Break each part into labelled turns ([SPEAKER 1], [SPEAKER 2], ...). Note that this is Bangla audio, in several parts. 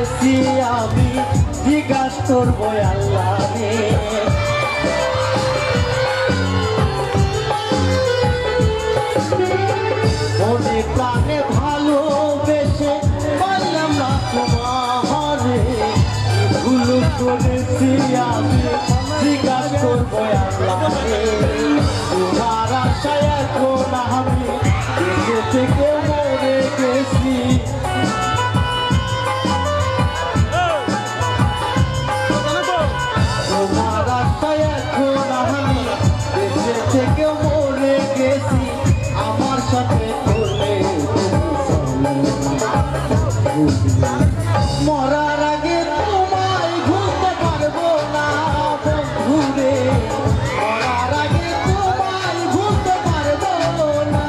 [SPEAKER 1] করেছি আমি জিজ্ঞাস করবো আল্লাহ রে। মনে প্রাণে ভালোবেসে পারলাম না তোমারে, ভুল করেছি আমি জিজ্ঞাস করবো আল্লাহ রে। তোমার আশায় এখন আমি দেশে থেকে মরে গেছি, তোমার আশায় এখন আমি দেশে থেকে মরে গেছি। আমার সাথে করলে মরার আগে তোমায় ভুলতে পারবো না বন্ধুরে, মরার আগে তোমায় ভুলতে পারবো না।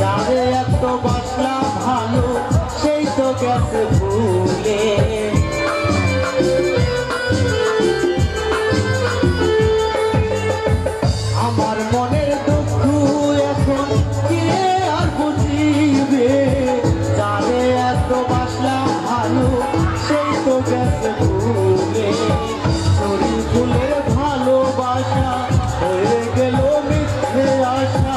[SPEAKER 1] যারে এত বাসলাম ভালো সেই তো গেছে ভুলে, আমার মনের দুঃখ এখন কে আর বুঝিবে। যারে এত বাসলাম ভালো সেই তো গেছে ভুলে, শরীর ফুলের ভালোবাসা হয়ে গেল মিথ্যে আশা।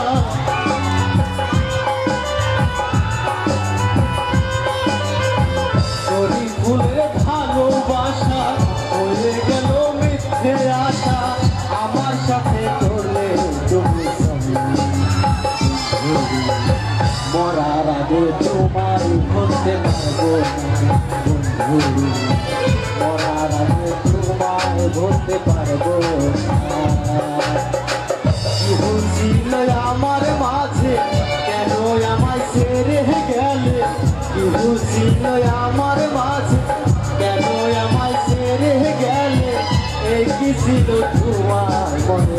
[SPEAKER 1] ফুলের ভালোবাসা হয়ে গেল মিথ্যে আশা, আমার সাথে করলে তুমি মরার আগে তোমায় ভুলতে পারবো না বন্ধু, মরার আগে তোমায় ভুলতে পারবো না। কি ছিল আমার মাঝে কেন আমায় ছেড়ে গেলে, কি ছিল আমার মাঝে কেন আমায় ছেড়ে গেলে, এই কি ছিল তোমার মনে